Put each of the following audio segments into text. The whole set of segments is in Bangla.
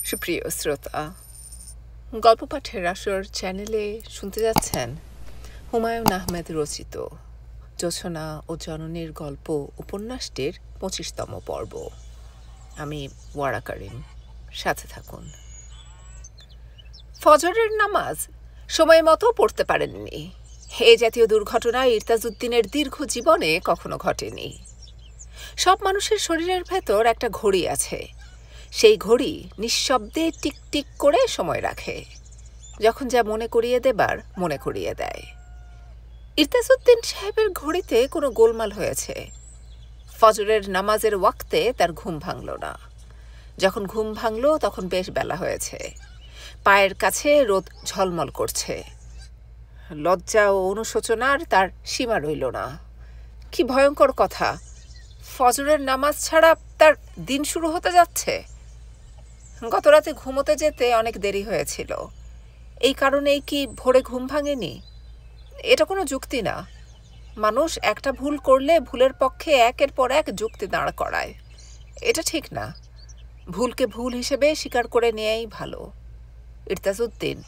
সুপ্রিয় শ্রোতা, গল্প পাঠের আসর চ্যানেলে শুনতে যাচ্ছেন হুমায়ুন আহমেদ রচিত জোছনা ও জননীর গল্প উপন্যাসটির ২৫তম পর্ব। আমি ওয়ারা কারিম, সাথে থাকুন। ফজরের নামাজ সময় মতো পড়তে পারেননি। এ জাতীয় দুর্ঘটনা ইরতাজউদ্দিনের দীর্ঘ জীবনে কখনো ঘটেনি। সব মানুষের শরীরের ভেতর একটা ঘড়ি আছে। সেই ঘড়ি নিঃশব্দে টিক টিক করে সময় রাখে, যখন যা মনে করিয়ে দেবার মনে করিয়ে দেয়। ইরতাজউদ্দিন সাহেবের ঘড়িতে কোনো গোলমাল হয়েছে। ফজরের নামাজের ওয়াক্তে তার ঘুম ভাঙল না। যখন ঘুম ভাঙল তখন বেশ বেলা হয়েছে। পায়ের কাছে রোদ ঝলমল করছে। লজ্জা ও অনুশোচনার তার সীমা রইল না। কি ভয়ঙ্কর কথা! ফজরের নামাজ ছাড়া তার দিন শুরু হতে যাচ্ছে। গত রাতে ঘুমোতে যেতে অনেক দেরি হয়েছিল। এই কারণেই কি ভোরে ঘুম ভাঙেনি? এটা কোনো যুক্তি না। মানুষ একটা ভুল করলে ভুলের পক্ষে একের পর এক যুক্তি দাঁড় করায়। এটা ঠিক না। ভুলকে ভুল হিসেবে স্বীকার করে নেয়াই ভালো। ইরতাজউদ্দিন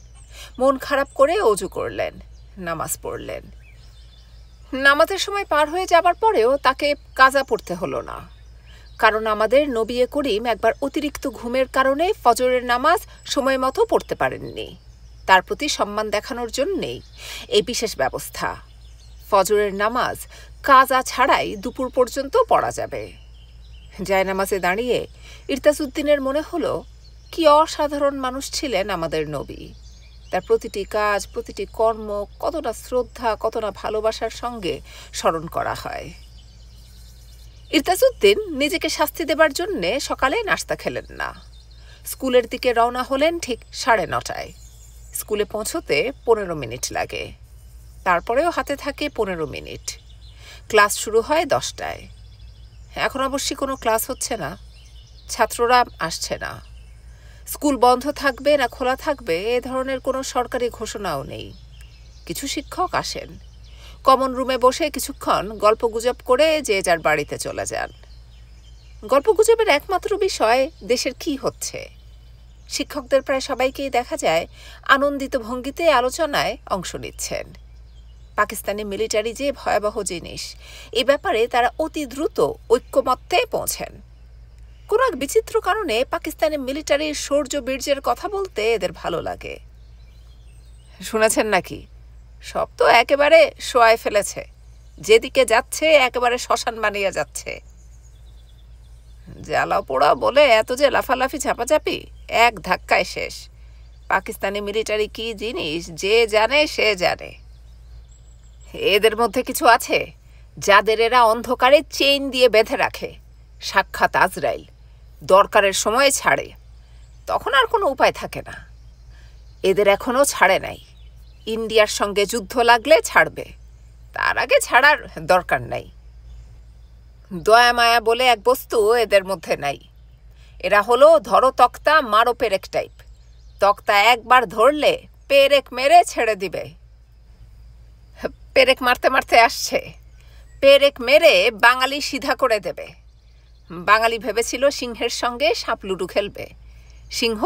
মন খারাপ করে অজু করলেন, নামাজ পড়লেন। নামাজের সময় পার হয়ে যাবার পরেও তাকে কাজা পড়তে হলো না, কারণ আমাদের নবী করিম একবার অতিরিক্ত ঘুমের কারণে ফজরের নামাজ সময় মতো পড়তে পারেননি। তার প্রতি সম্মান দেখানোর জন্যেই এই বিশেষ ব্যবস্থা। ফজরের নামাজ কাজা ছাড়াই দুপুর পর্যন্ত পড়া যাবে। জায়নামাজে দাঁড়িয়ে ইরতাজউদ্দিনের মনে হলো, কি অসাধারণ মানুষ ছিলেন আমাদের নবী। তার প্রতিটি কাজ, প্রতিটি কর্ম কতটা শ্রদ্ধা, কতটা ভালোবাসার সঙ্গে স্মরণ করা হয়। ইরতাজউদ্দিন নিজেকে শাস্তি দেবার জন্যে সকালে নাস্তা খেলেন না। স্কুলের দিকে রওনা হলেন ঠিক 9:30টায়। স্কুলে পৌঁছতে 15 মিনিট লাগে। তারপরেও হাতে থাকে 15 মিনিট। ক্লাস শুরু হয় 10টায়। এখন অবশ্যই কোনো ক্লাস হচ্ছে না। ছাত্ররা আসছে না। স্কুল বন্ধ থাকবে না খোলা থাকবে এ ধরনের কোনো সরকারি ঘোষণাও নেই। কিছু শিক্ষক আসেন, কমন রুমে বসে কিছুক্ষণ গল্পগুজব করে যে যার বাড়িতে চলে যান। গল্পগুজবের একমাত্র বিষয় দেশের কি হচ্ছে। শিক্ষকদের প্রায় সবাইকেই দেখা যায় আনন্দিত ভঙ্গিতে আলোচনায় অংশ নিচ্ছেন। পাকিস্তানি মিলিটারি যে ভয়াবহ জিনিস, এ ব্যাপারে তারা অতি দ্রুত ঐক্যমত্যে পৌঁছেন। কোনো এক বিচিত্র কারণে পাকিস্তানি মিলিটারির শৌর্য বীর্যের কথা বলতে এদের ভালো লাগে। শুনেছেন নাকি? সব তো একেবারে শোয়ায় ফেলেছে। যেদিকে যাচ্ছে একেবারে শ্মশান বানিয়ে যাচ্ছে। জ্বালা পোড়া বলে এত যে লাফালাফি ঝাপাঝাপি, এক ধাক্কায় শেষ। পাকিস্তানি মিলিটারি কি জিনিস যে জানে সে জানে। এদের মধ্যে কিছু আছে যাদের এরা অন্ধকারে চেইন দিয়ে বেঁধে রাখে। সাক্ষাৎ আজরাইল, দরকারের সময় ছাড়ে, তখন আর কোনো উপায় থাকে না। এদের এখনো ছাড়ে নাই। ইন্ডিয়ার সঙ্গে যুদ্ধ লাগলে ছাড়বে, তার আগে ছাড়ার দরকার নাই। দয়া মায়া বলে এক বস্তু এদের মধ্যে নাই। এরা হলো ধরো তক্তা মারো পেরেক টাইপ। তক্তা একবার ধরলে পেরেক মেরে ছেড়ে দিবে। পেরেক মারতে মারতে আসছে। পেরেক মেরে বাঙালি সিধা করে দেবে। বাঙালি ভেবেছিল সিংহের সঙ্গে সাপ লুডু খেলবে। সিংহ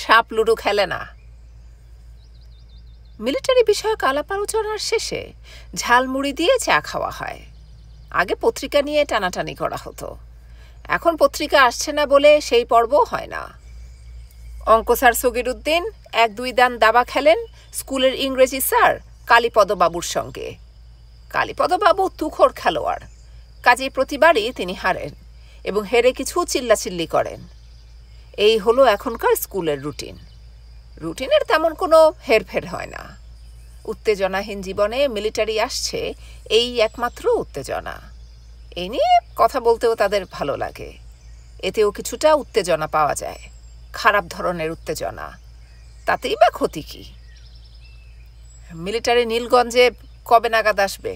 সাপ লুডু খেলে না। মিলিটারি বিষয়ক আলাপ আলোচনার শেষে ঝালমুড়ি দিয়ে চা খাওয়া হয়। আগে পত্রিকা নিয়ে টানাটানি করা হতো। এখন পত্রিকা আসছে না বলে সেই পর্বও হয় না। অঙ্ক স্যার সগিরউদ্দিন 1-2 দান দাবা খেলেন স্কুলের ইংরেজি স্যার কালীপদবাবুর সঙ্গে। কালীপদবাবু তুখোড় খেলোয়াড়, কাজেই প্রতিবারই তিনি হারেন এবং হেরে কিছু চিল্লাচিল্লি করেন। এই হলো এখনকার স্কুলের রুটিন। রুটিনের তেমন কোনো হেরফের হয় না। উত্তেজনাহীন জীবনে মিলিটারি আসছে, এই একমাত্র উত্তেজনা। এই নিয়ে কথা বলতেও তাদের ভালো লাগে। এতেও কিছুটা উত্তেজনা পাওয়া যায়, খারাপ ধরনের উত্তেজনা। তাতেই বা ক্ষতি কি? মিলিটারি নীলগঞ্জে কবে নাগাদ আসবে?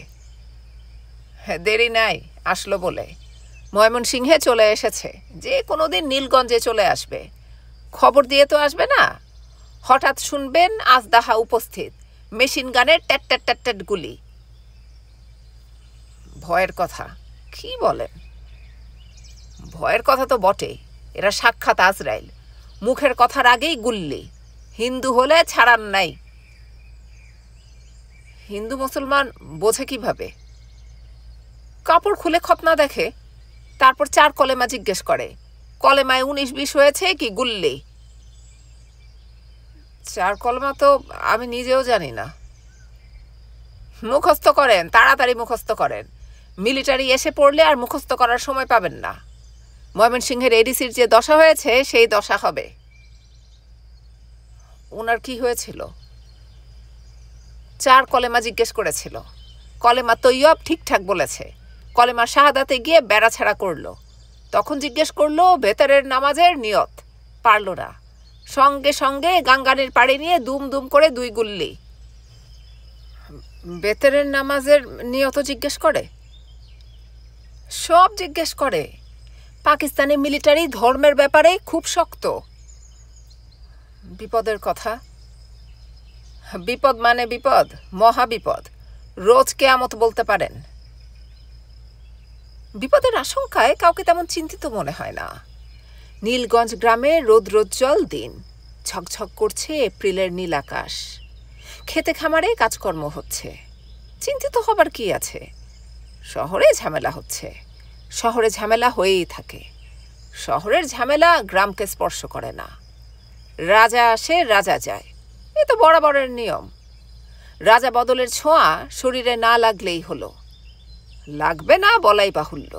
দেরি নাই, আসলো বলে। ময়মনসিংহে চলে এসেছে, যে কোনো দিন নীলগঞ্জে চলে আসবে। খবর দিয়ে তো আসবে না। হঠাৎ শুনবেন আজদাহা উপস্থিত, মেশিন গানের ট্যাট ট্যাট ট্যাট ট্যাট গুলি। ভয়ের কথা কি বলেন? ভয়ের কথা তো বটে। এরা সাক্ষাৎ আজরাইল। মুখের কথার আগেই গুল্লি। হিন্দু হলে ছাড়ার নাই। হিন্দু মুসলমান বোঝে কিভাবে? কাপড় খুলে খতনা দেখে, তারপর 4 কলেমা জিজ্ঞেস করে, কলেমায় 19-20 হয়েছে কি গুল্লি? 4 কলেমা তো আমি নিজেও জানি না। মুখস্থ করেন, তাড়াতাড়ি মুখস্থ করেন। মিলিটারি এসে পড়লে আর মুখস্থ করার সময় পাবেন না। ময়মনসিংহের এডিসির যে দশা হয়েছে সেই দশা হবে। ওনার কি হয়েছিল? 4 কলেমা জিজ্ঞেস করেছিল। কলেমা তৈয়ব ঠিকঠাক বলেছে। কলেমা শাহাদাতে গিয়ে বেড়াছাড়া করলো। তখন জিজ্ঞেস করলো ভেতরের নামাজের নিয়ত। পারল না। সঙ্গে সঙ্গে গাঙ্গানের পাড়ে নিয়ে দুম দুম করে 2 গুল্লি। ভেতরের নামাজের নিয়ত জিজ্ঞেস করে? সব জিজ্ঞেস করে। পাকিস্তানি মিলিটারি ধর্মের ব্যাপারে খুব শক্ত। বিপদের কথা। বিপদ মানে বিপদ, মহা বিপদ। রোজ কেয়ামত বলতে পারেন। বিপদের আশঙ্কায় কাউকে তেমন চিন্তিত মনে হয় না। নীলগঞ্জ গ্রামে রৌদ্রোজ্জ্বল দিন। ঝকঝক করছে এপ্রিলের নীল আকাশ। খেতে খামারে কাজকর্ম হচ্ছে। চিন্তিত হবার কি আছে? শহরে ঝামেলা হচ্ছে। শহরে ঝামেলা হয়েই থাকে। শহরের ঝামেলা গ্রামকে স্পর্শ করে না। রাজা আসে, রাজা যায়, এ তো বরাবরের নিয়ম। রাজা বদলের ছোঁয়া শরীরে না লাগলেই হলো। লাগবে না বলাই বাহুল্য।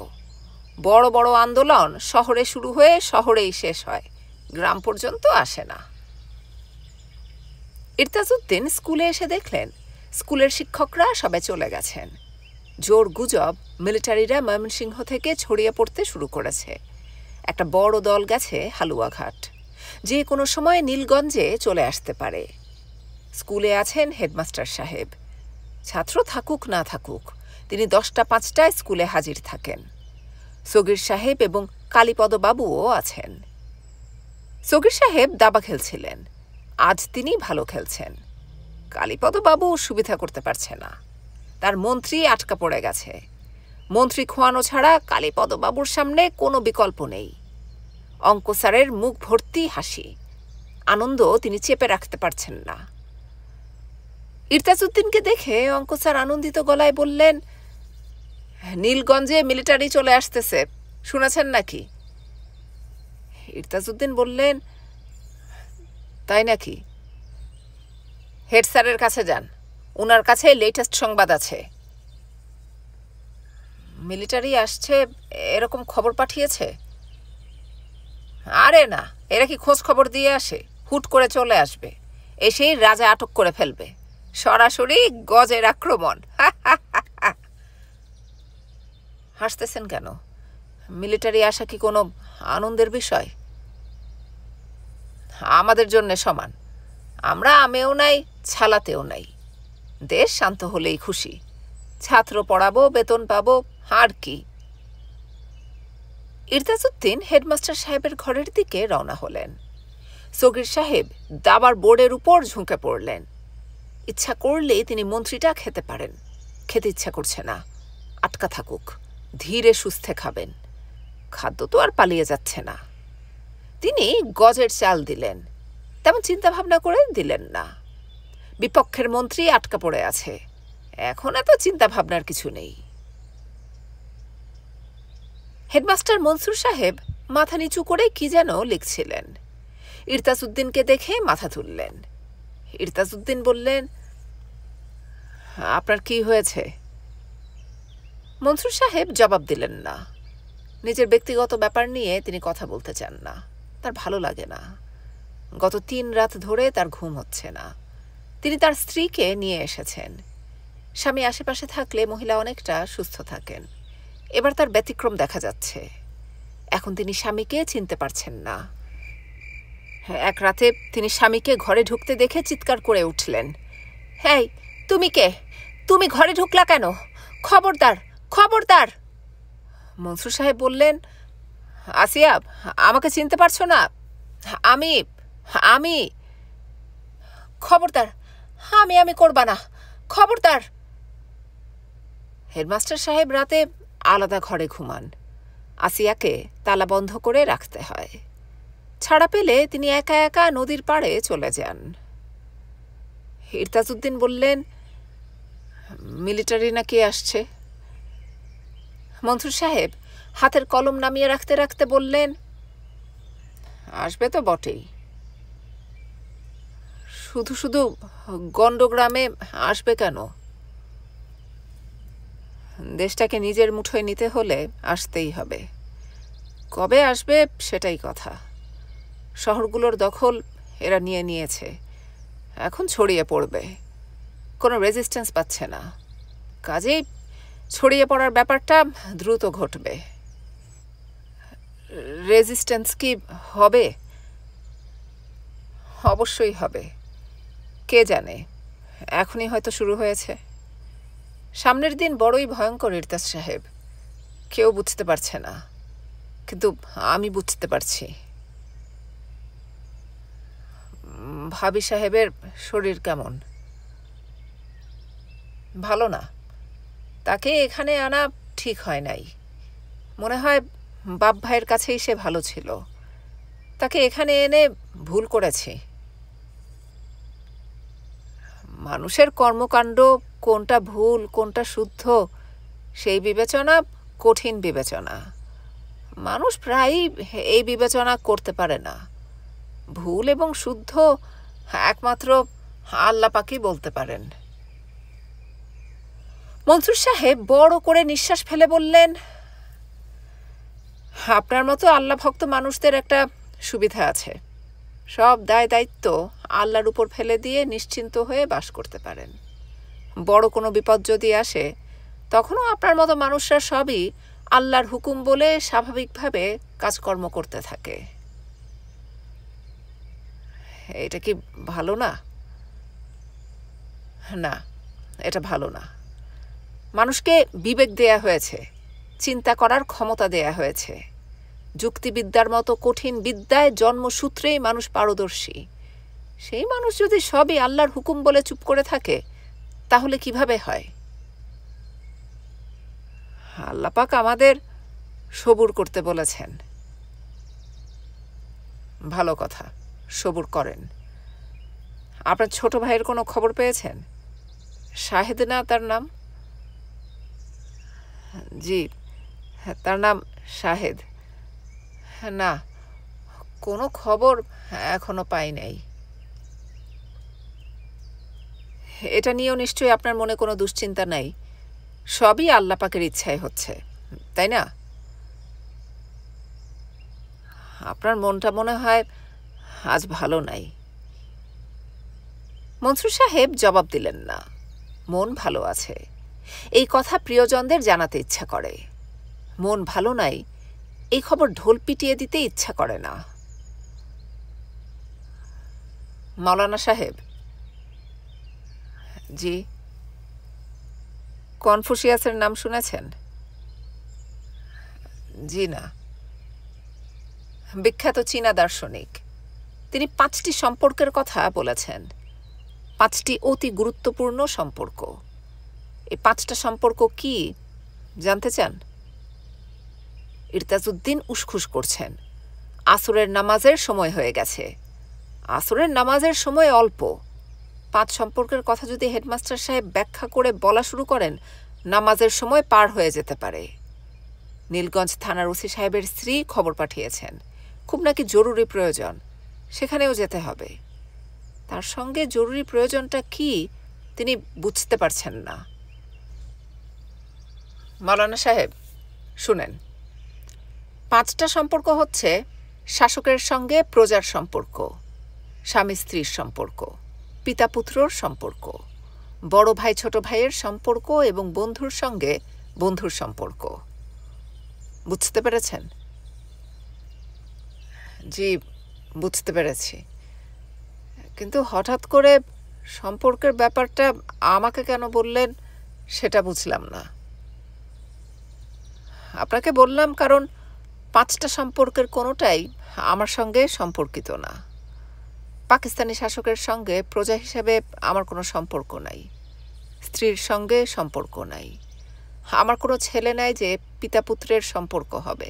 বড় বড় আন্দোলন শহরে শুরু হয়ে শহরেই শেষ হয়, গ্রাম পর্যন্ত আসে না। ইরতাজউদ্দিন স্কুলে এসে দেখলেন স্কুলের শিক্ষকরা সবাই চলে গেছেন। জোর গুজব মিলিটারিরা ময়মনসিংহ থেকে ছড়িয়ে পড়তে শুরু করেছে। একটা বড় দল গেছে হালুয়াঘাট, যে কোনো সময় নীলগঞ্জে চলে আসতে পারে। স্কুলে আছেন হেডমাস্টার সাহেব। ছাত্র থাকুক না থাকুক, তিনি 10টা 5টায় স্কুলে হাজির থাকেন। সগির সাহেব এবং কালীপদ বাবুও আছেন। সগির সাহেব দাবা খেলছিলেন, আজ তিনি ভালো খেলছেন। কালীপদ বাবু সুবিধা করতে পারছে না, তার মন্ত্রী আটকা পড়ে গেছে। মন্ত্রী খোয়ানো ছাড়া কালীপদ বাবুর সামনে কোনো বিকল্প নেই। অঙ্ক স্যারের মুখ ভর্তি হাসি, আনন্দ তিনি চেপে রাখতে পারছেন না। ইরতাজউদ্দিনকে দেখে অঙ্ক স্যার আনন্দিত গলায় বললেন, নীলগঞ্জে মিলিটারি চলে আসতেছে, শুনেছেন নাকি? ইরতাজউদ্দিন বললেন, তাই নাকি? হেড স্যারের কাছে যান, ওনার কাছে লেটেস্ট সংবাদ আছে। মিলিটারি আসছে এরকম খবর পাঠিয়েছে? আরে না, এরা কি খোঁজ খবর দিয়ে আসে? হুট করে চলে আসবে, এসেই রাজা আটক করে ফেলবে। সরাসরি গজের আক্রমণ। হাসতেছেন কেন? মিলিটারি আসা কি কোনো আনন্দের বিষয়? আমাদের জন্য সমান। আমরা আমেও নাই, ছালাতেও নাই। দেশ শান্ত হলেই খুশি। ছাত্র পড়াবো, বেতন পাবো, আর কি। ইরতাজউদ্দিন হেডমাস্টার সাহেবের ঘরের দিকে রওনা হলেন। সগির সাহেব দাবার বোর্ডের উপর ঝুঁকে পড়লেন। ইচ্ছা করলে তিনি মন্ত্রীটা খেতে পারেন, খেতে ইচ্ছা করছে না। আটকা থাকুক, ধীরে সুস্থে খাবেন। খাদ্য তো আর পালিয়ে যাচ্ছে না। তিনি গজের চাল দিলেন, তেমন চিন্তা ভাবনা করে দিলেন না। বিপক্ষের মন্ত্রী আটকা পড়ে আছে, এখন এত চিন্তা ভাবনার কিছু নেই। হেডমাস্টার মনসুর সাহেব মাথা নিচু করে কি যেন লিখছিলেন। ইরতাজউদ্দিনকে দেখে মাথা তুললেন। ইরতাজউদ্দিন বললেন, আপনার কি হয়েছে? মনসুর সাহেব জবাব দিলেন না। নিজের ব্যক্তিগত ব্যাপার নিয়ে তিনি কথা বলতে চান না, তার ভালো লাগে না। গত 3 রাত ধরে তার ঘুম হচ্ছে না। তিনি তার স্ত্রীকে নিয়ে এসেছেন। স্বামী আশেপাশে থাকলে মহিলা অনেকটা সুস্থ থাকেন, এবার তার ব্যতিক্রম দেখা যাচ্ছে। এখন তিনি স্বামীকে চিনতে পারছেন না। এক রাতে তিনি স্বামীকে ঘরে ঢুকতে দেখে চিৎকার করে উঠলেন, হেই, তুমি কে? তুমি ঘরে ঢুকলা কেন? খবরদার, খবরদার! মনসুর সাহেব বললেন, আসিয়া, আমাকে চিনতে পারছো না? আমি আমি খবরদার, আমি করবা না, খবরদার! হেডমাস্টার সাহেব রাতে আলাদা ঘরে ঘুমান। আসিয়াকে তালা বন্ধ করে রাখতে হয়। ছাড়া পেলে তিনি একা একা নদীর পাড়ে চলে যান। ইরতাজউদ্দিন বললেন, মিলিটারি নাকি আসছে। মনসুর সাহেব হাতের কলম নামিয়ে রাখতে রাখতে বললেন, আসবে তো বটেই। শুধু শুধু গণ্ডগ্রামে আসবে কেন? দেশটাকে নিজের মুঠোয় নিতে হলে আসতেই হবে। কবে আসবে সেটাই কথা। শহরগুলোর দখল এরা নিয়ে নিয়েছে, এখন ছড়িয়ে পড়বে। কোনো রেজিস্ট্যান্স পাচ্ছে না, কাজেই ছড়িয়ে পড়ার ব্যাপারটা দ্রুত ঘটবে। রেজিস্ট্যান্স কি হবে? অবশ্যই হবে। কে জানে, এখনই হয়তো শুরু হয়েছে। সামনের দিন বড়ই ভয়ঙ্কর ইরতাজ সাহেব। কেউ বুঝতে পারছে না, কিন্তু আমি বুঝতে পারছি। ভাবি সাহেবের শরীর কেমন? ভালো না। তাকে এখানে আনা ঠিক হয় নাই। মনে হয় বাপ ভাইয়ের কাছেই সে ভালো ছিল। তাকে এখানে এনে ভুল করেছি। মানুষের কর্মকাণ্ড কোনটা ভুল কোনটা শুদ্ধ সেই বিবেচনা কঠিন বিবেচনা। মানুষ প্রায়ই এই বিবেচনা করতে পারে না। ভুল এবং শুদ্ধ একমাত্র আল্লাহ পাকই বলতে পারেন। মনসুর সাহেব বড় করে নিঃশ্বাস ফেলে বললেন, আপনার মতো আল্লাহ ভক্ত মানুষদের একটা সুবিধা আছে, সব দায় দায়িত্ব আল্লাহর উপর ফেলে দিয়ে নিশ্চিন্ত হয়ে বাস করতে পারেন। বড় কোনো বিপদ যদি আসে, তখনও আপনার মতো মানুষরা সবই আল্লাহর হুকুম বলে স্বাভাবিকভাবে কাজকর্ম করতে থাকে। এটা কি ভালো না? না, এটা ভালো না। মানুষকে বিবেক দেয়া হয়েছে, চিন্তা করার ক্ষমতা দেয়া হয়েছে। যুক্তিবিদ্যার মতো কঠিন বিদ্যায় জন্মসূত্রেই মানুষ পারদর্শী। সেই মানুষ যদি সবই আল্লাহর হুকুম বলে চুপ করে থাকে, তাহলে কিভাবে হয়? আল্লাহ পাক আমাদের সবুর করতে বলেছেন। ভালো কথা, সবুর করেন। আপনার ছোট ভাইয়ের কোনো খবর পেয়েছেন? শাহেদ না তার নাম? জি, তার নাম শাহেদ। না, কোনো খবর এখনো পাই নাই। এটা নিয়েও নিশ্চয়ই আপনার মনে কোনো দুশ্চিন্তা নাই। সবই আল্লাহ পাকের ইচ্ছায় হচ্ছে, তাই না? আপনার মনটা মনে হয় আজ ভালো নাই। মনসুর সাহেব জবাব দিলেন না। মন ভালো আছে, এই কথা প্রিয়জনদের জানাতে ইচ্ছা করে। মন ভালো নাই, এই খবর ঢোল পিটিয়ে দিতে ইচ্ছা করে না। মাওলানা সাহেব। জি। কনফুসিয়াসের নাম শুনেছেন? জি না। বিখ্যাত চীনা দার্শনিক। তিনি 5টি সম্পর্কের কথা বলেছেন, 5টি অতি গুরুত্বপূর্ণ সম্পর্ক। এই 5টা সম্পর্ক কি জানতে চান? ইরতাজউদ্দিন উসখুস করছেন। আসরের নামাজের সময় হয়ে গেছে। আসরের নামাজের সময় অল্প। 5 সম্পর্কের কথা যদি হেডমাস্টার সাহেব ব্যাখ্যা করে বলা শুরু করেন, নামাজের সময় পার হয়ে যেতে পারে। নীলগঞ্জ থানার ওসি সাহেবের স্ত্রী খবর পাঠিয়েছেন, খুব নাকি জরুরি প্রয়োজন, সেখানেও যেতে হবে। তার সঙ্গে জরুরি প্রয়োজনটা কি তিনি বুঝতে পারছেন না। মাওলানা সাহেব শুনেন, 5টা সম্পর্ক হচ্ছে শাসকের সঙ্গে প্রজার সম্পর্ক, স্বামী স্ত্রীর সম্পর্ক, পিতা পুত্রর সম্পর্ক, বড় ভাই ছোট ভাইয়ের সম্পর্ক এবং বন্ধুর সঙ্গে বন্ধুর সম্পর্ক। বুঝতে পেরেছেন? জি, বুঝতে পেরেছি। কিন্তু হঠাৎ করে সম্পর্কের ব্যাপারটা আমাকে কেন বললেন সেটা বুঝলাম না। আপনাকে বললাম কারণ 5টা সম্পর্কের কোনোটাই আমার সঙ্গে সম্পর্কিত না। পাকিস্তানি শাসকের সঙ্গে প্রজা হিসেবে আমার কোনো সম্পর্ক নাই, স্ত্রীর সঙ্গে সম্পর্ক নাই, আমার কোনো ছেলে নাই যে পিতা পুত্রের সম্পর্ক হবে,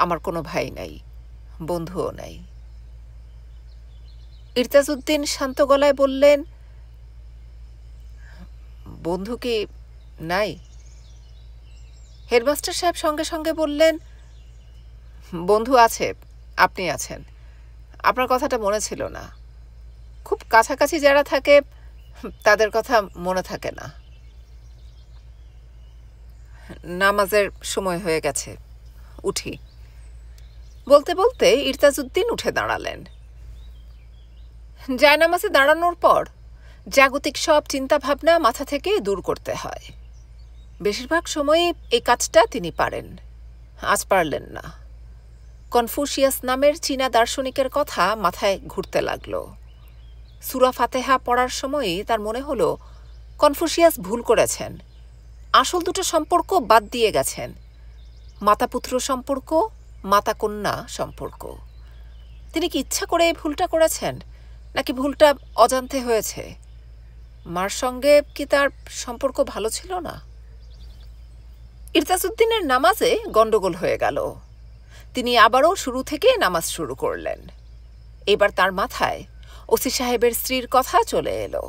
আমার কোনো ভাই নাই, বন্ধুও নাই। ইরতাজউদ্দিন শান্ত গলায় বললেন, বন্ধু কি নাই? হেডমাস্টার সাহেব সঙ্গে সঙ্গে বললেন, বন্ধু আছে, আপনি আছেন। আপনার কথাটা মনে ছিল না। খুব কাছাকাছি যারা থাকে তাদের কথা মনে থাকে না। নামাজের সময় হয়ে গেছে, উঠি। বলতে বলতে ইরতাজউদ্দিন উঠে দাঁড়ালেন। জায়নামাজে দাঁড়ানোর পর জাগতিক সব চিন্তাভাবনা মাথা থেকে দূর করতে হয়। বেশিরভাগ সময়ই এই কাজটা তিনি পারেন। আজ পারলেন না। কনফুসিয়াস নামের চীনা দার্শনিকের কথা মাথায় ঘুরতে লাগল। সূরা ফাতেহা পড়ার সময়ই তার মনে হলো কনফুসিয়াস ভুল করেছেন। আসল দুটো সম্পর্ক বাদ দিয়ে গেছেন, মাতা পুত্র সম্পর্ক, মাতা কন্যা সম্পর্ক। তিনি কি ইচ্ছা করে এই ভুলটা করেছেন, নাকি ভুলটা অজান্তে হয়েছে? মার সঙ্গে কি তার সম্পর্ক ভালো ছিল না? ইরতাজউদ্দিনের নামাজে গন্ডগোল হয়ে গেল। তিনি আবারও শুরু থেকে নামাজ শুরু করলেন। এবার তার মাথায় ওসি সাহেবের স্ত্রীর কথা চলে এলো।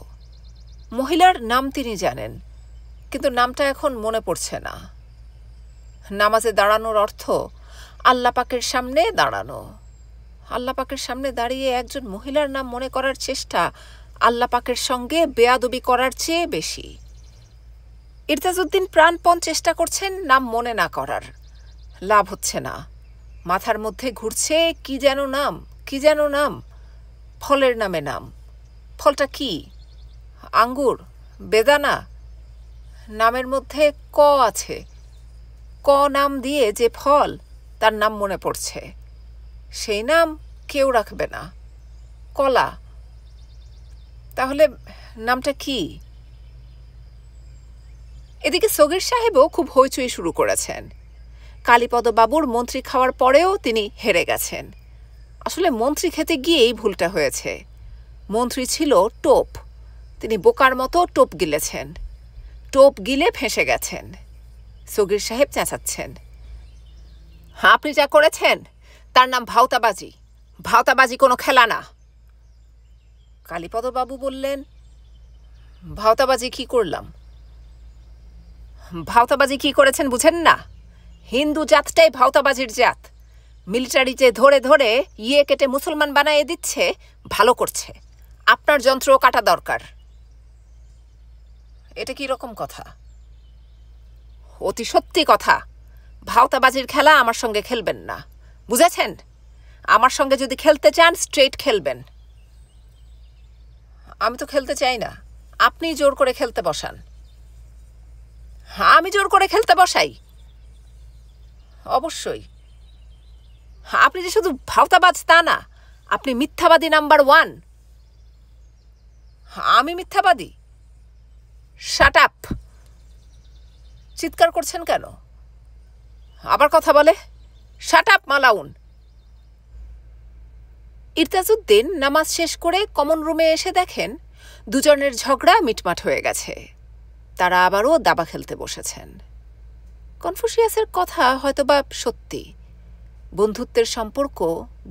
মহিলার নাম তিনি জানেন, কিন্তু নামটা এখন মনে পড়ছে না। নামাজে দাঁড়ানোর অর্থ আল্লাহ পাকের সামনে দাঁড়ানো। আল্লাহ পাকের সামনে দাঁড়িয়ে একজন মহিলার নাম মনে করার চেষ্টা আল্লাহ পাকের সঙ্গে বেয়াদবি করার চেয়ে বেশি। ইরতাজউদ্দিন প্রাণপণ চেষ্টা করছেন নাম মনে না করার, লাভ হচ্ছে না। মাথার মধ্যে ঘুরছে কি যেন নাম, কি যেন নাম, ফলের নামে নাম। ফলটা কি? আঙ্গুর, বেদানা? নামের মধ্যে ক আছে। ক নাম দিয়ে যে ফল, তার নাম মনে পড়ছে। সেই নাম কেউ রাখবে না, কলা। তাহলে নামটা কি? এদিকে সগীর সাহেবও খুব হইচই শুরু করেছেন। কালীপদ বাবুর মন্ত্রী খাওয়ার পরেও তিনি হেরে গেছেন। আসলে মন্ত্রী খেতে গিয়েই ভুলটা হয়েছে। মন্ত্রী ছিল টোপ, তিনি বোকার মতো টোপ গিলেছেন। টোপ গিলে ফেঁসে গেছেন। সগীর সাহেব চেঁচাচ্ছেন, আপনি যা করেছেন তার নাম ভাওতাবাজি। ভাওতাবাজি কোনো খেলা না। কালীপদ বাবু বললেন, ভাওতাবাজি কি করলাম? ভাওতাবাজি কি করেছেন বুঝেন না? হিন্দু জাতটাই ভাওতাবাজির জাত। মিলিটারিতে ধরে ধরে ইয়ে কেটে মুসলমান বানাইয়ে দিচ্ছে, ভালো করছে। আপনার যন্ত্র কাটা দরকার। এটা কি রকম কথা? অতি সত্যি কথা। ভাওতাবাজির খেলা আমার সঙ্গে খেলবেন না, বুঝেছেন? আমার সঙ্গে যদি খেলতে চান স্ট্রেট খেলবেন। আমি তো খেলতে চাই না, আপনি জোর করে খেলতে বসান। আমি জোর করে খেলতে বসাই? অবশ্যই। আপনি যে শুধু ভাওতাবাজ তা না, আপনি মিথ্যাবাদী নাম্বার 1। আমি মিথ্যাবাদী? Shut up! চিৎকার করছেন কেন? আবার কথা বলে, শাট আপ মালাউন! ইরতাজউদ্দিন নামাজ শেষ করে কমন রুমে এসে দেখেন দুজনের ঝগড়া মিটমাট হয়ে গেছে। তারা আবারও দাবা খেলতে বসেছেন। কনফুসিয়াসের কথা হয়তোবা সত্যি। বন্ধুত্বের সম্পর্ক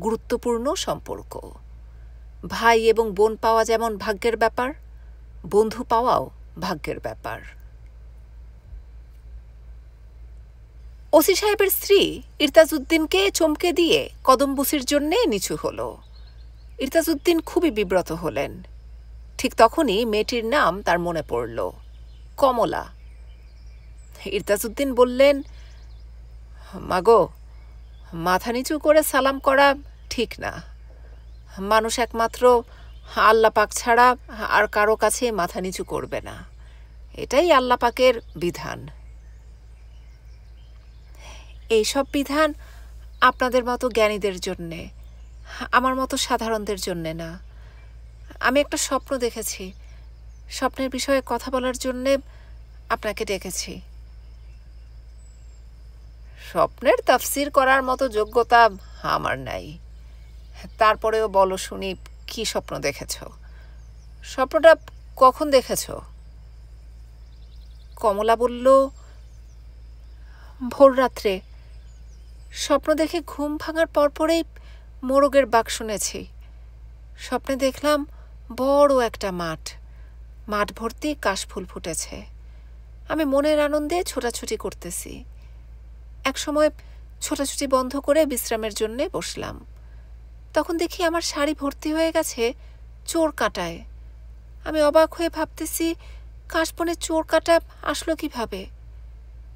গুরুত্বপূর্ণ সম্পর্ক। ভাই এবং বোন পাওয়া যেমন ভাগ্যের ব্যাপার, বন্ধু পাওয়াও ভাগ্যের ব্যাপার। ওসি সাহেবের স্ত্রী ইরতাজউদ্দিনকে চমকে দিয়ে কদমবুসির জন্যে নিচু হল। ইরতাজউদ্দিন খুবই বিব্রত হলেন। ঠিক তখনই মেয়েটির নাম তার মনে পড়ল, কমলা। ইরতাজউদ্দিন বললেন, মাগো, মাথা নিচু করে সালাম করা ঠিক না। মানুষ একমাত্র আল্লাহ পাক ছাড়া আর কারো কাছে মাথা নিচু করবে না। এটাই আল্লাহ পাকের বিধান। এইসব বিধান আপনাদের মতো জ্ঞানীদের জন্যে, আমার মতো সাধারণদের জন্যে না। আমি একটা স্বপ্ন দেখেছি, স্বপ্নের বিষয়ে কথা বলার জন্যে আপনাকে ডেকেছি। স্বপ্নের তাফসির করার মতো যোগ্যতা আমার নাই। তারপরেও বলো শুনি, কি স্বপ্ন দেখেছ? স্বপ্নটা কখন দেখেছ? কমলা বলল, ভোর রাত্রে। স্বপ্ন দেখে ঘুম ভাঙার পরপরেই মোরগের বাক শুনেছি। স্বপ্নে দেখলাম বড় একটা মাঠ, মাঠ ভর্তি কাশফুল ফুটেছে। আমি মনের আনন্দে ছোটাছুটি করতেছি। একসময় ছোটাছুটি বন্ধ করে বিশ্রামের জন্যে বসলাম। তখন দেখি আমার শাড়ি ভর্তি হয়ে গেছে চোর কাঁটায়। আমি অবাক হয়ে ভাবতেছি, কাশবনে চোর কাঁটা আসলো কিভাবে?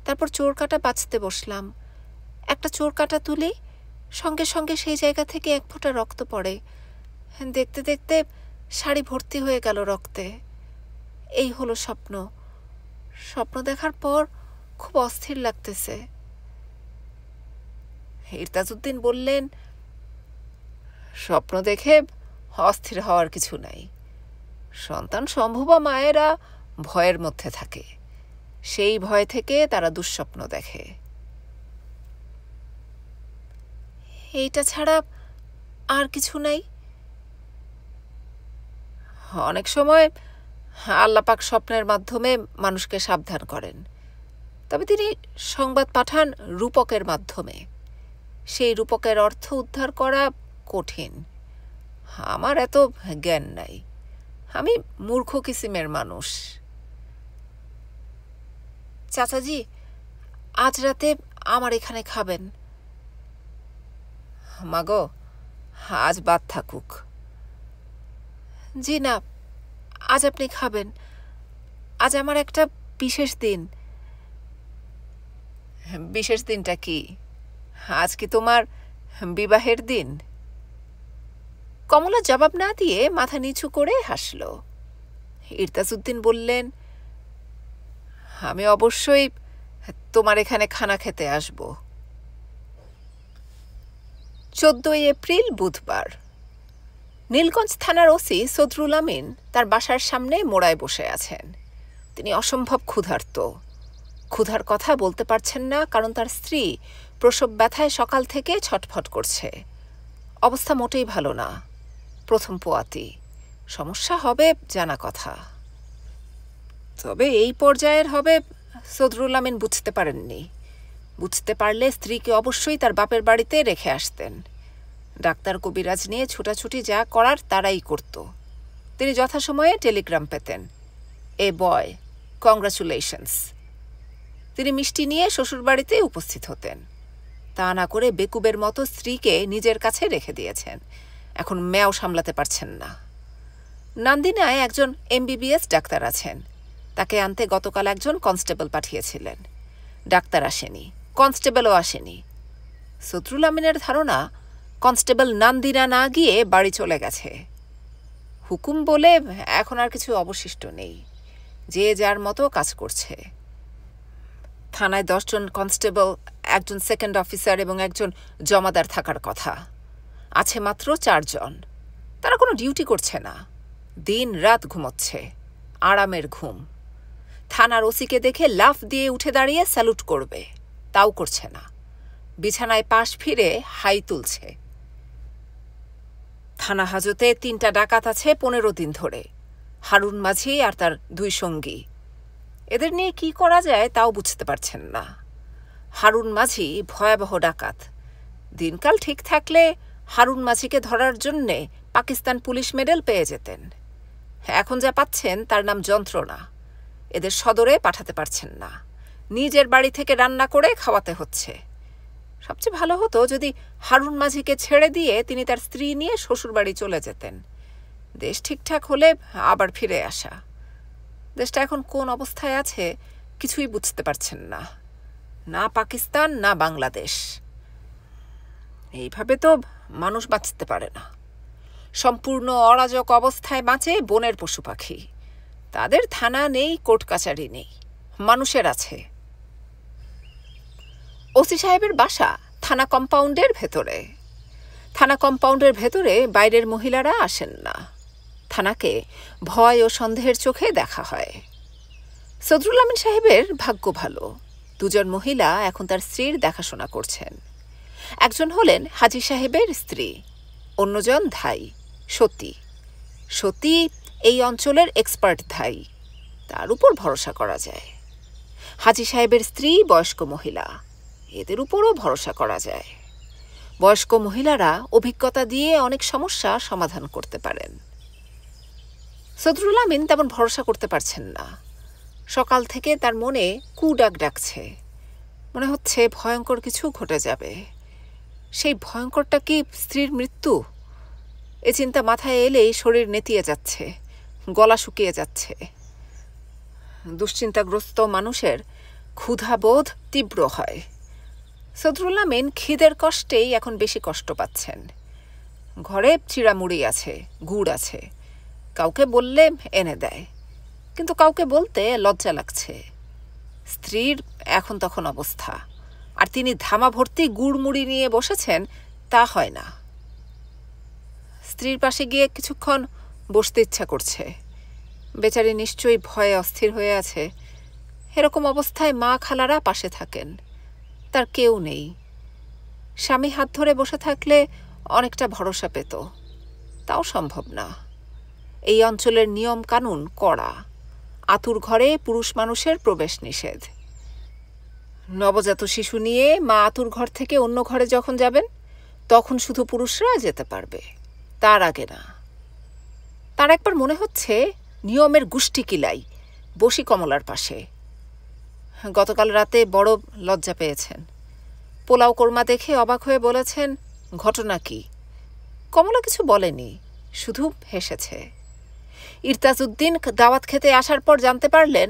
তারপর চোর কাঁটা বাছতে বসলাম। একটা চোর কাঁটা তুলি, সঙ্গে সঙ্গে সেই জায়গা থেকে এক ফোঁটা রক্ত পড়ে। দেখতে দেখতে শাড়ি ভর্তি হয়ে গেল রক্তে। এই হলো স্বপ্ন। স্বপ্ন দেখার পর খুব অস্থির লাগতেছে। ইরতাজউদ্দিন বললেন, স্বপ্ন দেখে অস্থির হওয়ার কিছু নাই। সন্তান সম্ভবা মায়েরা ভয়ের মধ্যে থাকে, সেই ভয় থেকে তারা দুঃস্বপ্ন দেখে। এইটা ছাড়া আর কিছু নাই? অনেক সময় আল্লাহ পাক স্বপ্নের মাধ্যমে মানুষকে সাবধান করেন, তবে তিনি সংবাদ পাঠান রূপকের মাধ্যমে। সেই রূপকের অর্থ উদ্ধার করা কঠিন। আমার এত জ্ঞান নাই, আমি মূর্খ কিসিমের মানুষ। চাচাজি, আজ রাতে আমার এখানে খাবেন। মাগো, আজ বাদ থাকুক। জি না, আজ আপনি খাবেন। আজ আমার একটা বিশেষ দিন। বিশেষ দিনটা কি? আজ কি তোমার বিবাহের দিন? কমলা জবাব না দিয়ে মাথা নিচু করে হাসল। ইরতাজউদ্দিন বললেন, আমি অবশ্যই তোমার এখানে খানা খেতে আসব। 14 এপ্রিল বুধবার। নীলগঞ্জ থানার ওসি সদরুল আমিন তার বাসার সামনে মোড়ায় বসে আছেন। তিনি অসম্ভব ক্ষুধার্ত। ক্ষুধার কথা বলতে পারছেন না, কারণ তার স্ত্রী প্রসব ব্যথায় সকাল থেকে ছটফট করছে। অবস্থা মোটেই ভালো না। প্রথম পোয়াতি, সমস্যা হবে জানা কথা। তবে এই পর্যায়ের হবে সদরুল আমিন বুঝতে পারেননি। বুঝতে পারলে স্ত্রীকে অবশ্যই তার বাপের বাড়িতে রেখে আসতেন। ডাক্তার কবিরাজ নিয়ে ছুটাছুটি যা করার তারাই করত। তিনি যথাসময়ে টেলিগ্রাম পেতেন, এ বয়, কংগ্রাচুলেশনস। তিনি মিষ্টি নিয়ে শ্বশুরবাড়িতে উপস্থিত হতেন। তা না করে বেকুবের মতো স্ত্রীকে নিজের কাছে রেখে দিয়েছেন। এখন ম্যাও সামলাতে পারছেন না। নান্দিনায় একজন MBBS ডাক্তার আছেন। তাকে আনতে গতকাল একজন কনস্টেবল পাঠিয়েছিলেন। ডাক্তার আসেনি, কনস্টেবলও আসেনি। সদরুল আমিনের ধারণা কনস্টেবল নান্দিনা না গিয়ে বাড়ি চলে গেছে। হুকুম বলে এখন আর কিছু অবশিষ্ট নেই। যে যার মতো কাজ করছে। থানায় 10 জন কনস্টেবল, একজন সেকেন্ড অফিসার এবং একজন জমাদার থাকার কথা। আছে মাত্র 4 জন। তারা কোনো ডিউটি করছে না, দিন রাত ঘুমোচ্ছে, আরামের ঘুম। থানার ওসিকে দেখে লাফ দিয়ে উঠে দাঁড়িয়ে স্যালুট করবে, তাও করছে না। বিছানায় পাশ ফিরে হাই তুলছে। থানা হাজতে 3টা ডাকাত আছে 15 দিন ধরে, হারুন মাঝি আর তার 2 সঙ্গী। এদের নিয়ে কি করা যায় তাও বুঝতে পারছেন না। হারুন মাঝি ভয়াবহ ডাকাত। দিনকাল ঠিক থাকলে হারুন মাঝিকে ধরার জন্যে পাকিস্তান পুলিশ মেডেল পেয়ে যেতেন। এখন যা পাচ্ছেন তার নাম যন্ত্রণা। এদের সদরে পাঠাতে পারছেন না, নিজের বাড়ি থেকে রান্না করে খাওয়াতে হচ্ছে। সবচেয়ে ভালো হতো যদি হারুন মাঝিকে ছেড়ে দিয়ে তিনি তার স্ত্রী নিয়ে শ্বশুরবাড়ি চলে যেতেন। দেশ ঠিকঠাক হলে আবার ফিরে আসা। দেশটা এখন কোন অবস্থায় আছে কিছুই বুঝতে পারছেন না। না পাকিস্তান, না বাংলাদেশ। এইভাবে তো মানুষ বাঁচতে পারে না। সম্পূর্ণ অরাজক অবস্থায় বাঁচে বনের পশু পাখি। তাদের থানা নেই, কোর্ট কাচারি নেই, মানুষের আছে। ওসি সাহেবের বাসা থানা কম্পাউন্ডের ভেতরে। থানা কম্পাউন্ডের ভেতরে বাইরের মহিলারা আসেন না। থানাকে ভয় ও সন্দেহের চোখে দেখা হয়। সদরুল আমিন সাহেবের ভাগ্য ভালো। 2 জন মহিলা এখন তার স্ত্রীর দেখাশোনা করছেন। একজন হলেন হাজী সাহেবের স্ত্রী, অন্যজন ধাই সতী। সতী এই অঞ্চলের এক্সপার্ট ধাই, তার উপর ভরসা করা যায়। হাজী সাহেবের স্ত্রী বয়স্ক মহিলা, এদের উপরও ভরসা করা যায়। বয়স্ক মহিলারা অভিজ্ঞতা দিয়ে অনেক সমস্যা সমাধান করতে পারেন। সদরুল আমিন তেমন ভরসা করতে পারছেন না। সকাল থেকে তার মনে কুডাক ডাকছে। মনে হচ্ছে ভয়ঙ্কর কিছু ঘটে যাবে। সেই ভয়ঙ্করটা কি স্ত্রীর মৃত্যু? এ চিন্তা মাথায় এলেই শরীর নেতিয়ে যাচ্ছে, গলা শুকিয়ে যাচ্ছে। দুশ্চিন্তাগ্রস্ত মানুষের ক্ষুধাবোধ তীব্র হয়। সদরুল আমিন খিদের কষ্টেই এখন বেশি কষ্ট পাচ্ছেন। ঘরে চিড়ামুড়ি আছে, গুড় আছে, কাউকে বললে এনে দেয়, কিন্তু কাউকে বলতে লজ্জা লাগছে। স্ত্রীর এখন তখন অবস্থা, আর তিনি ধামা ভর্তি গুড় মুড়ি নিয়ে বসেছেন, তা হয় না। স্ত্রীর পাশে গিয়ে কিছুক্ষণ বসতে ইচ্ছা করছে। বেচারি নিশ্চয়ই ভয়ে অস্থির হয়ে আছে। এরকম অবস্থায় মা খালারা পাশে থাকেন, তার কেউ নেই। স্বামী হাত ধরে বসে থাকলে অনেকটা ভরসা পেত, তাও সম্ভব না। এই অঞ্চলের নিয়ম কানুন কড়া। আতুর ঘরে পুরুষ মানুষের প্রবেশ নিষেধ। নবজাত শিশু নিয়ে মা আতুর ঘর থেকে অন্য ঘরে যখন যাবেন, তখন শুধু পুরুষরা যেতে পারবে, তার আগে না। তার একবার মনে হচ্ছে নিয়মের গুষ্টি কিলাই বসি কমলার পাশে। গতকাল রাতে বড় লজ্জা পেয়েছেন। পোলাও কোরমা দেখে অবাক হয়ে বলেছেন, ঘটনা কি? কমলা কিছু বলেনি, শুধু হেসেছে। ইরতাজউদ্দিন দাওয়াত খেতে আসার পর জানতে পারলেন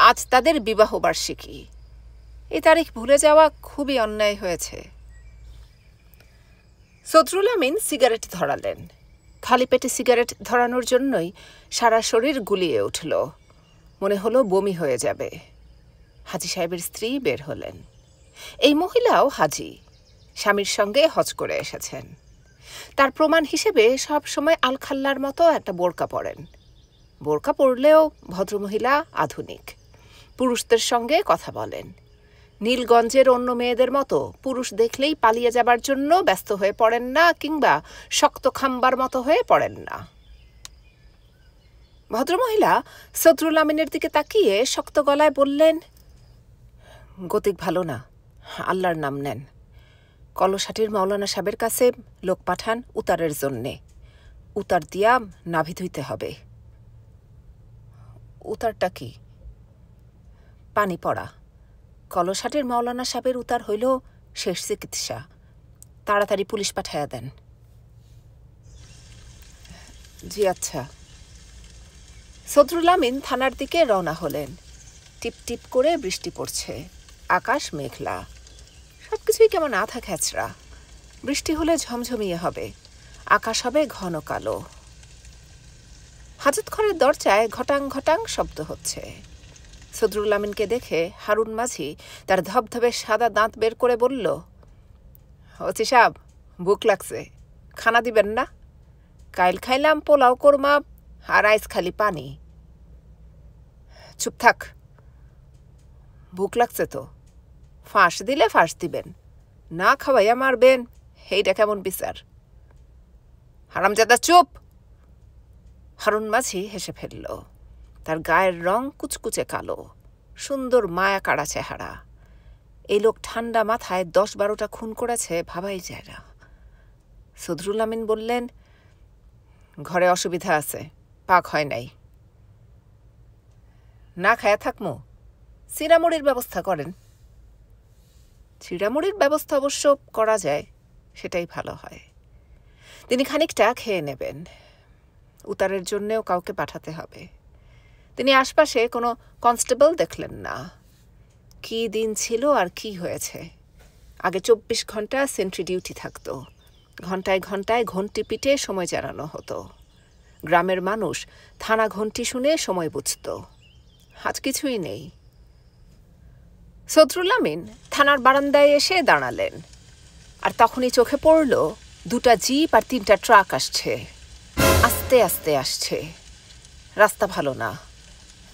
আজ তাদের বিবাহবার্ষিকী। এই তারিখ ভুলে যাওয়া খুবই অন্যায় হয়েছে। সদরুল আমিন সিগারেট ধরালেন। খালি পেটে সিগারেট ধরানোর জন্যই সারা শরীর গুলিয়ে উঠল। মনে হলো বমি হয়ে যাবে। হাজী সাহেবের স্ত্রী বের হলেন। এই মহিলাও হাজী, স্বামীর সঙ্গে হজ করে এসেছেন। তার প্রমাণ হিসেবে সব সময় আলখাল্লার মতো একটা বোরকা পরেন। বোরকা পরলেও ভদ্রমহিলা আধুনিক, পুরুষদের সঙ্গে কথা বলেন। নীলগঞ্জের অন্য মেয়েদের মতো পুরুষ দেখলেই পালিয়ে যাবার জন্য ব্যস্ত হয়ে পড়েন না, কিংবা শক্ত খাম্বার মতো হয়ে পড়েন না। ভদ্রমহিলা সদরুল আমিনের দিকে তাকিয়ে শক্ত গলায় বললেন, গতিক ভালো না, আল্লাহর নাম নেন। কলসাটির মাওলানা সাহেবের কাছে লোক পাঠান উতারের জন্যে। উতার দিয়া নাভি ধুইতে হবে। উতারটা কি? পানি পড়া। কলসাটির মাওলানা সাহেবের উতার হইল শেষ চিকিৎসা। তাড়াতাড়ি পুলিশ পাঠাইয়া দেন। জি আচ্ছা। সদরুল আমিন থানার দিকে রওনা হলেন। টিপ টিপ করে বৃষ্টি পড়ছে, আকাশ মেঘলা, সবকিছুই কেমন আধা খেঁচড়া। বৃষ্টি হলে ঝমঝমিয়ে হবে, আকাশ হবে ঘন কালো। হাজত ঘরের দরজায় ঘটাং ঘটাং শব্দ হচ্ছে। সদরুল আমিনকে দেখে হারুন মাঝি তার ধবধবে সাদা দাঁত বের করে বলল, ওসি সাহেব, ভুক লাগছে, খানা দিবেন না? কাইল খাইলাম পোলাও কোরমা, আর আইস খালি পানি। চুপ থাক। ভুক লাগছে তো, ফাঁস দিলে ফাঁস দিবেন, না খাওয়াইয়া মারবেন, এইটা কেমন বিচার? হারামজাদা চুপ! হারুন মাঝি হেসে ফেলল। তার গায়ের রং কুচকুচে কালো, সুন্দর মায়া কাড়া চেহারা। এই লোক ঠান্ডা মাথায় 10-12টা খুন করেছে, ভাবাই যায় না। সদরুল আমিন বললেন, ঘরে অসুবিধা আছে, পাক হয় নাই। না খায়া থাকমু, চিড়ামুড়ির ব্যবস্থা করেন। চিড়ামুড়ির ব্যবস্থা অবশ্য করা যায়, সেটাই ভালো হয়। তিনি খানিকটা খেয়ে নেবেন। উতারের জন্যেও কাউকে পাঠাতে হবে। তিনি আশপাশে কোনো কনস্টেবল দেখলেন না। কি দিন ছিল আর কি হয়েছে! আগে 24 ঘন্টা সেন্ট্রি ডিউটি থাকত। ঘন্টায় ঘন্টায় ঘন্টি পিটে সময় জানানো হতো। গ্রামের মানুষ থানা ঘন্টি শুনে সময় বুঝত। আজ কিছুই নেই। সদরুল আমিন থানার বারান্দায় এসে দাঁড়ালেন। আর তখনই চোখে পড়ল 2টা জিপ আর 3টা ট্রাক আসছে। আস্তে আস্তে আসছে। রাস্তা ভালো না,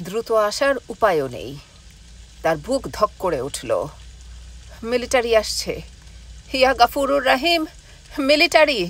দ্রুত আসার উপায়ও নেই। তার বুক ধক করে উঠল। মিলিটারি আসছে। ইয়া গাফুরুর রাহিম, মিলিটারি!